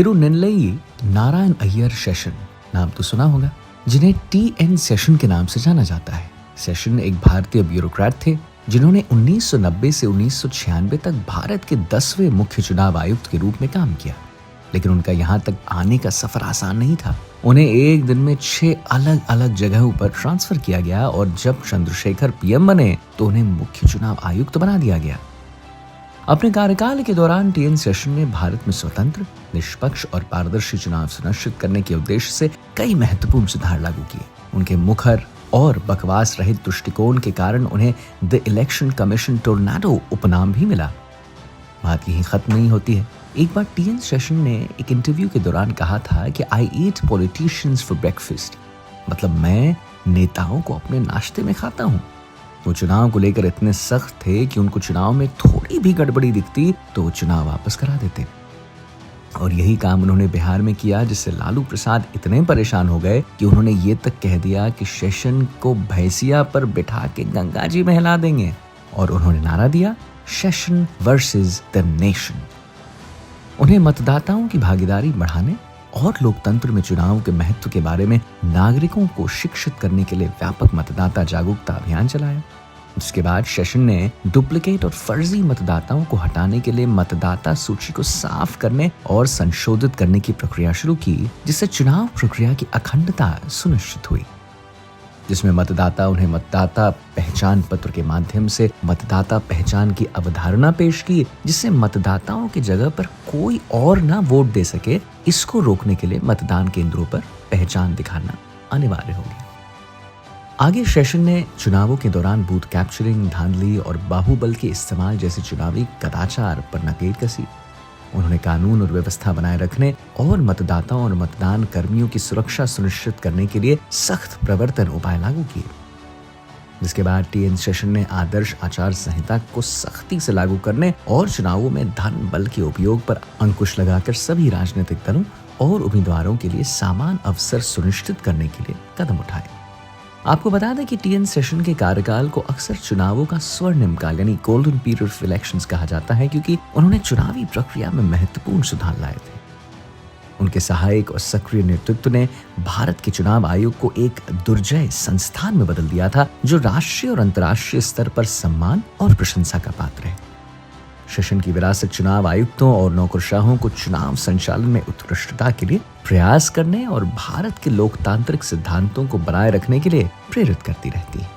तिरुनेल्वेली नारायण अय्यर शेषन नाम तो सुना होगा, जिन्हें टीएन शेषन के नाम से जाना जाता है। शेषन एक भारतीय ब्यूरोक्रेट थे जिन्होंने 1990 से 1996 तक भारत के 10वें मुख्य चुनाव आयुक्त के रूप में काम किया। लेकिन उनका यहाँ तक आने का सफर आसान नहीं था। उन्हें एक दिन में 6 अलग अलग जगहों पर ट्रांसफर किया गया और जब चंद्रशेखर पीएम बने तो उन्हें मुख्य चुनाव आयुक्त बना दिया गया। अपने कार्यकाल के दौरान टीएन शेषन ने भारत में स्वतंत्र, निष्पक्ष और पारदर्शी चुनाव सुनिश्चित करने के उद्देश्य से कई महत्वपूर्ण सुधार लागू किए। उनके मुखर और बकवास रहित दृष्टिकोण के कारण उन्हें द इलेक्शन कमीशन टोर्नाडो उपनाम भी मिला। बात यहीं खत्म नहीं होती है। एक बार टीएन शेषन ने एक इंटरव्यू के दौरान कहा था कि आई ईट पॉलिटिशियंस फॉर ब्रेकफास्ट, मतलब मैं नेताओं को अपने नाश्ते में खाता हूँ। वो चुनाव को लेकर इतने सख्त थे कि उनको चुनाव में थोड़ी भी गड़बड़ी दिखती तो वो चुनाव वापस करा देते। और यही काम उन्होंने बिहार में किया, जिससे लालू प्रसाद इतने परेशान हो गए कि उन्होंने ये तक कह दिया कि शेषन को भैंसिया पर बिठा के गंगा जी में हिला देंगे। और उन्होंने नारा दिया, शेषन वर्सेस द नेशन। उन्हें मतदाताओं की भागीदारी बढ़ाने और लोकतंत्र में चुनाव के महत्व के बारे में नागरिकों को शिक्षित करने के लिए व्यापक मतदाता जागरूकता अभियान चलाया। इसके बाद शेषन ने डुप्लीकेट और फर्जी मतदाताओं को हटाने के लिए मतदाता सूची को साफ करने और संशोधित करने की प्रक्रिया शुरू की, जिससे चुनाव प्रक्रिया की अखंडता सुनिश्चित हुई। जिसमें उन्हें मतदाता पहचान पत्र के माध्यम से मतदाता पहचान की अवधारणा पेश की, जिससे मतदाताओं की जगह पर कोई और ना वोट दे सके। इसको रोकने के लिए मतदान केंद्रों पर पहचान दिखाना अनिवार्य हो गया। आगे शेषन ने चुनावों के दौरान बूथ कैप्चरिंग, धांधली और बाहुबल के इस्तेमाल जैसे चुनावी कदाचार पर नकेल कसी। उन्होंने कानून और व्यवस्था बनाए रखने और मतदाताओं और मतदान कर्मियों की सुरक्षा सुनिश्चित करने के लिए सख्त प्रवर्तन उपाय लागू किए। जिसके बाद टीएन शेषन ने आदर्श आचार संहिता को सख्ती से लागू करने और चुनावों में धन बल के उपयोग पर अंकुश लगाकर सभी राजनीतिक दलों और उम्मीदवारों के लिए समान अवसर सुनिश्चित करने के लिए कदम उठाए। आपको बता दें कि टीएन शेषन के कार्यकाल को अक्सर चुनावों का स्वर्णिम काल यानी गोल्डन पीरियड ऑफ इलेक्शंस कहा जाता है, क्योंकि उन्होंने चुनावी प्रक्रिया में महत्वपूर्ण सुधार लाए थे। उनके सहायक और सक्रिय नेतृत्व ने भारत के चुनाव आयोग को एक दुर्जय संस्थान में बदल दिया था, जो राष्ट्रीय और अंतर्राष्ट्रीय स्तर पर सम्मान और प्रशंसा का पात्र है। शेषन की विरासत चुनाव आयुक्तों और नौकरशाहों को चुनाव संचालन में उत्कृष्टता के लिए प्रयास करने और भारत के लोकतांत्रिक सिद्धांतों को बनाए रखने के लिए प्रेरित करती रहती है।